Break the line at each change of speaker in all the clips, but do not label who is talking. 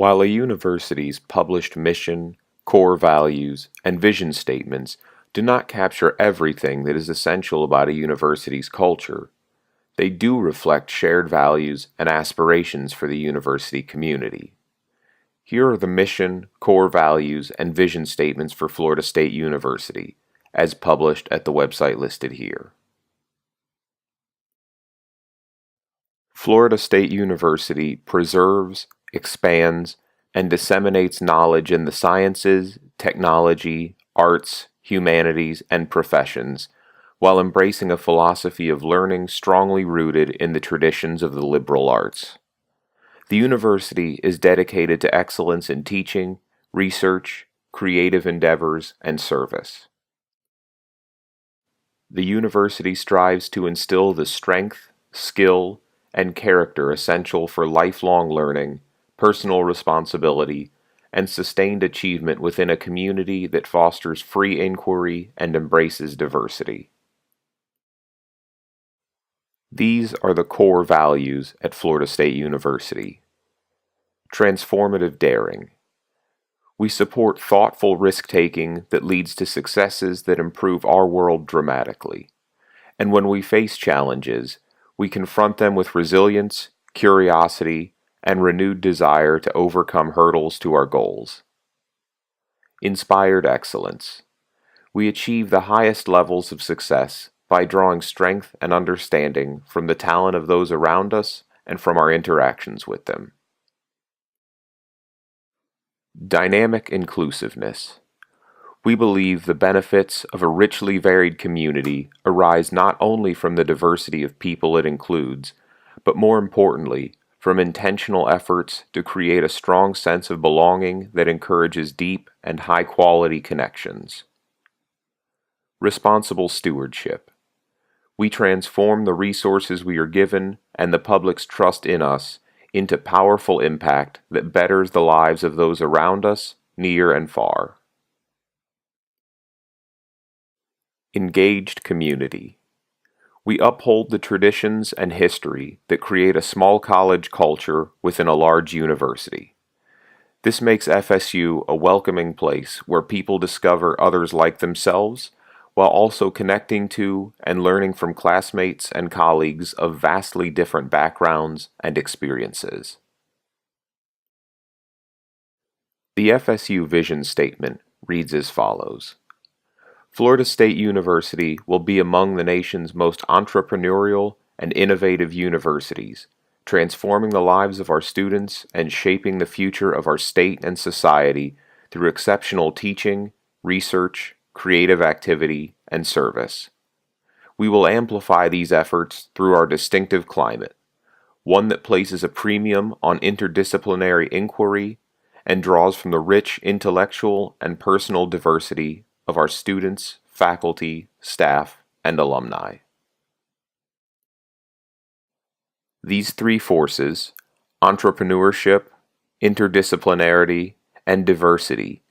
While a university's published mission, core values, and vision statements do not capture everything that is essential about a university's culture, they do reflect shared values and aspirations for the university community. Here are the mission, core values, and vision statements for Florida State University, as published at the website listed here. Florida State University preserves, expands, and disseminates knowledge in the sciences, technology, arts, humanities, and professions, while embracing a philosophy of learning strongly rooted in the traditions of the liberal arts. The university is dedicated to excellence in teaching, research, creative endeavors, and service. The university strives to instill the strength, skill, and character essential for lifelong learning, personal responsibility, and sustained achievement within a community that fosters free inquiry and embraces diversity. These are the core values at Florida State University. Transformative daring. We support thoughtful risk-taking that leads to successes that improve our world dramatically. And when we face challenges, we confront them with resilience, curiosity, and renewed desire to overcome hurdles to our goals. Inspired excellence. We achieve the highest levels of success by drawing strength and understanding from the talent of those around us and from our interactions with them. Dynamic inclusiveness. We believe the benefits of a richly varied community arise not only from the diversity of people it includes, but more importantly, from intentional efforts to create a strong sense of belonging that encourages deep and high-quality connections. Responsible stewardship. We transform the resources we are given and the public's trust in us into powerful impact that betters the lives of those around us, near and far. Engaged community. We uphold the traditions and history that create a small college culture within a large university. This makes FSU a welcoming place where people discover others like themselves, while also connecting to and learning from classmates and colleagues of vastly different backgrounds and experiences. The FSU vision statement reads as follows. Florida State University will be among the nation's most entrepreneurial and innovative universities, transforming the lives of our students and shaping the future of our state and society through exceptional teaching, research, creative activity, and service. We will amplify these efforts through our distinctive climate, one that places a premium on interdisciplinary inquiry and draws from the rich intellectual and personal diversity of our students, faculty, staff, and alumni. These three forces, entrepreneurship, interdisciplinarity, and diversity,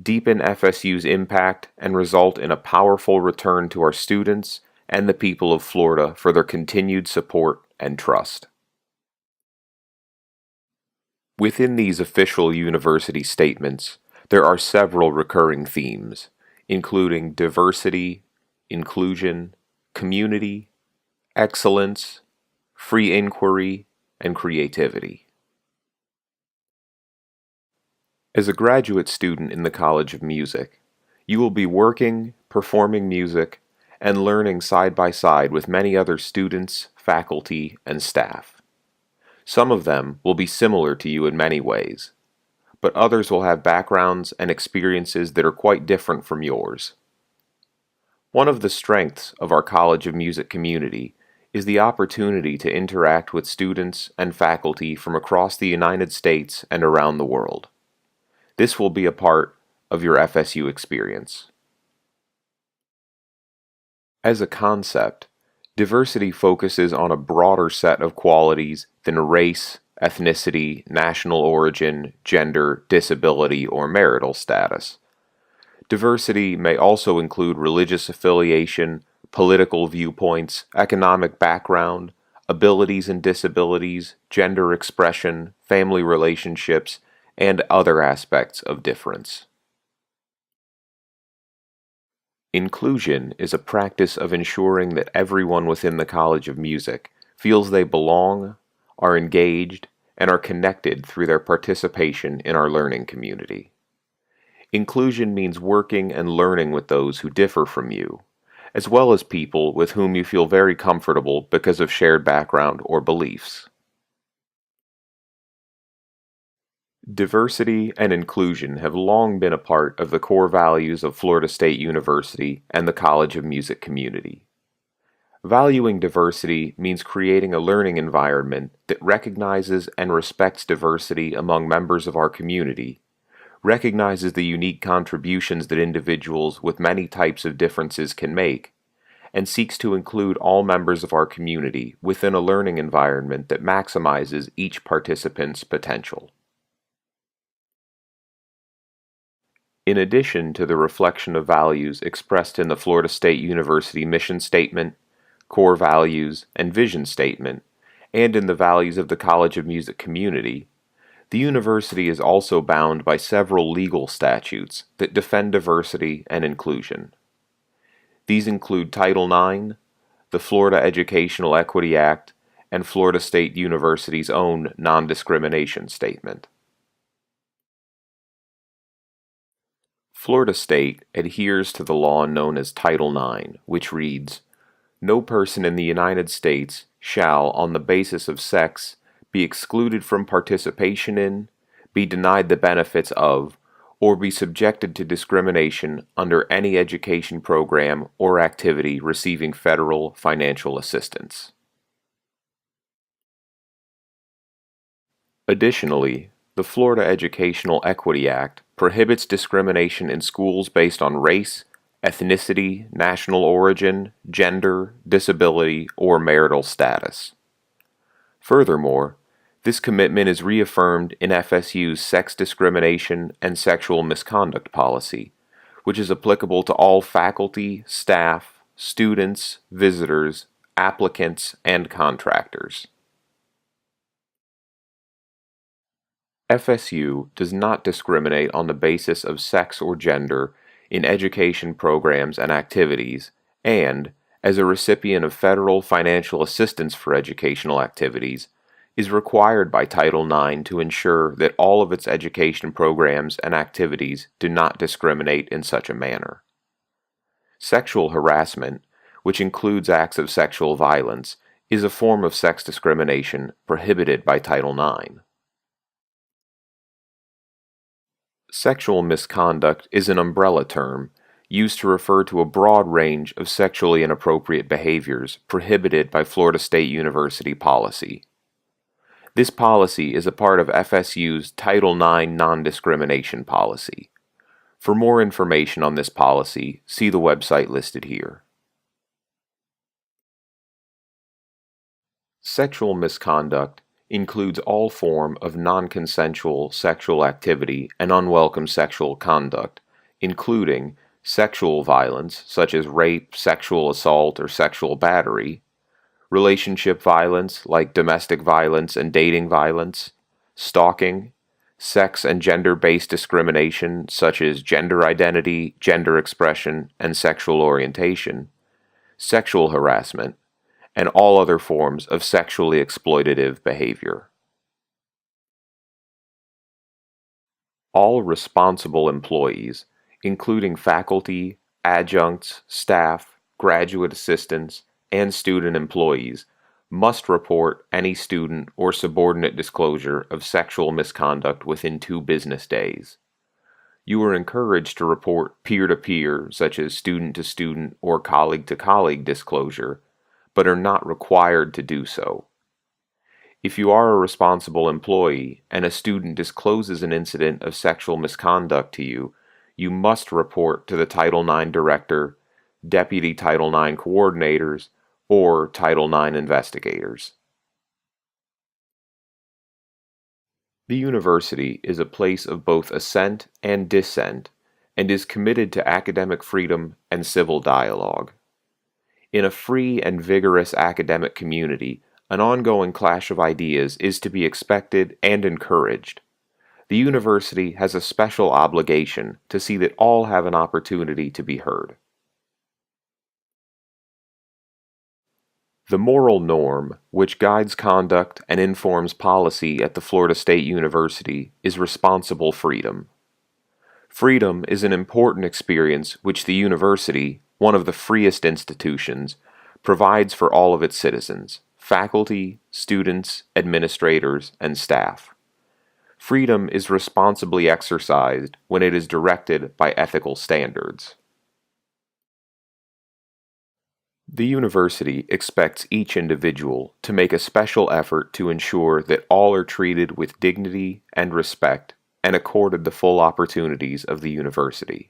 deepen FSU's impact and result in a powerful return to our students and the people of Florida for their continued support and trust. Within these official university statements, there are several recurring themes, including diversity, inclusion, community, excellence, free inquiry, and creativity. As a graduate student in the College of Music, you will be working, performing music, and learning side by side with many other students, faculty, and staff. Some of them will be similar to you in many ways, but others will have backgrounds and experiences that are quite different from yours. One of the strengths of our College of Music community is the opportunity to interact with students and faculty from across the United States and around the world. This will be a part of your FSU experience. As a concept, diversity focuses on a broader set of qualities than race, ethnicity, national origin, gender, disability, or marital status. Diversity may also include religious affiliation, political viewpoints, economic background, abilities and disabilities, gender expression, family relationships, and other aspects of difference. Inclusion is a practice of ensuring that everyone within the College of Music feels they belong, are engaged, and are connected through their participation in our learning community. Inclusion means working and learning with those who differ from you, as well as people with whom you feel very comfortable because of shared background or beliefs. Diversity and inclusion have long been a part of the core values of Florida State University and the College of Music community. Valuing diversity means creating a learning environment that recognizes and respects diversity among members of our community, recognizes the unique contributions that individuals with many types of differences can make, and seeks to include all members of our community within a learning environment that maximizes each participant's potential. In addition to the reflection of values expressed in the Florida State University mission statement, core values, and vision statement, and in the values of the College of Music community, the university is also bound by several legal statutes that defend diversity and inclusion. These include Title IX, the Florida Educational Equity Act, and Florida State University's own non-discrimination statement. Florida State adheres to the law known as Title IX, which reads, "No person in the United States shall, on the basis of sex, be excluded from participation in, be denied the benefits of, or be subjected to discrimination under any education program or activity receiving federal financial assistance." Additionally, the Florida Educational Equity Act prohibits discrimination in schools based on race, ethnicity, national origin, gender, disability, or marital status. Furthermore, this commitment is reaffirmed in FSU's sex discrimination and sexual misconduct policy, which is applicable to all faculty, staff, students, visitors, applicants, and contractors. FSU does not discriminate on the basis of sex or gender in education programs and activities, and, as a recipient of federal financial assistance for educational activities, is required by Title IX to ensure that all of its education programs and activities do not discriminate in such a manner. Sexual harassment, which includes acts of sexual violence, is a form of sex discrimination prohibited by Title IX. Sexual misconduct is an umbrella term used to refer to a broad range of sexually inappropriate behaviors prohibited by Florida State University policy. This policy is a part of FSU's Title IX non-discrimination policy. For more information on this policy, see the website listed here. Sexual misconduct includes all form of non-consensual sexual activity and unwelcome sexual conduct, including sexual violence such as rape, sexual assault, or sexual battery, relationship violence like domestic violence and dating violence, stalking, sex and gender-based discrimination such as gender identity, gender expression, and sexual orientation, sexual harassment, and all other forms of sexually exploitative behavior. All responsible employees, including faculty, adjuncts, staff, graduate assistants, and student employees, must report any student or subordinate disclosure of sexual misconduct within 2 business days. You are encouraged to report peer-to-peer, such as student-to-student or colleague-to-colleague disclosure, but are not required to do so. If you are a responsible employee and a student discloses an incident of sexual misconduct to you, you must report to the Title IX Director, Deputy Title IX Coordinators, or Title IX investigators. The university is a place of both assent and dissent, and is committed to academic freedom and civil dialogue. In a free and vigorous academic community, an ongoing clash of ideas is to be expected and encouraged. the university has a special obligation to see that all have an opportunity to be heard. The moral norm, which guides conduct and informs policy at the Florida State University, is responsible freedom. Freedom is an important experience which the university, one of the freest institutions, provides for all of its citizens, faculty, students, administrators, and staff. Freedom is responsibly exercised when it is directed by ethical standards. The university expects each individual to make a special effort to ensure that all are treated with dignity and respect and accorded the full opportunities of the university.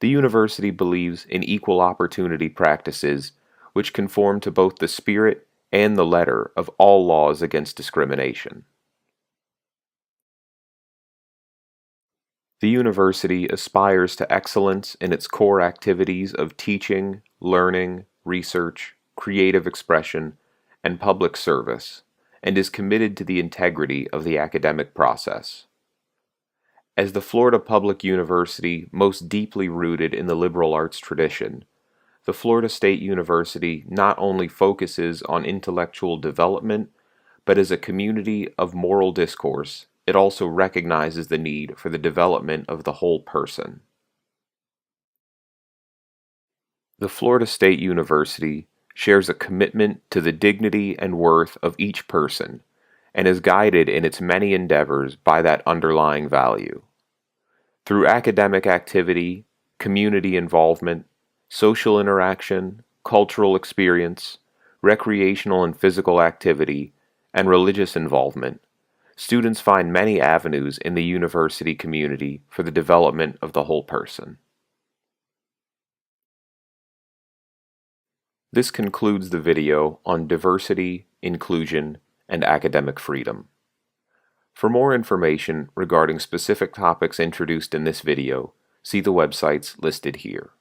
The university believes in equal opportunity practices which conform to both the spirit and the letter of all laws against discrimination. The university aspires to excellence in its core activities of teaching, learning, research, creative expression, and public service, and is committed to the integrity of the academic process. As the Florida Public University most deeply rooted in the liberal arts tradition, the Florida State University not only focuses on intellectual development, but as a community of moral discourse, it also recognizes the need for the development of the whole person. The Florida State University shares a commitment to the dignity and worth of each person, and is guided in its many endeavors by that underlying value. Through academic activity, community involvement, social interaction, cultural experience, recreational and physical activity, and religious involvement, students find many avenues in the university community for the development of the whole person. This concludes the video on diversity, inclusion, and academic freedom. For more information regarding specific topics introduced in this video, see the websites listed here.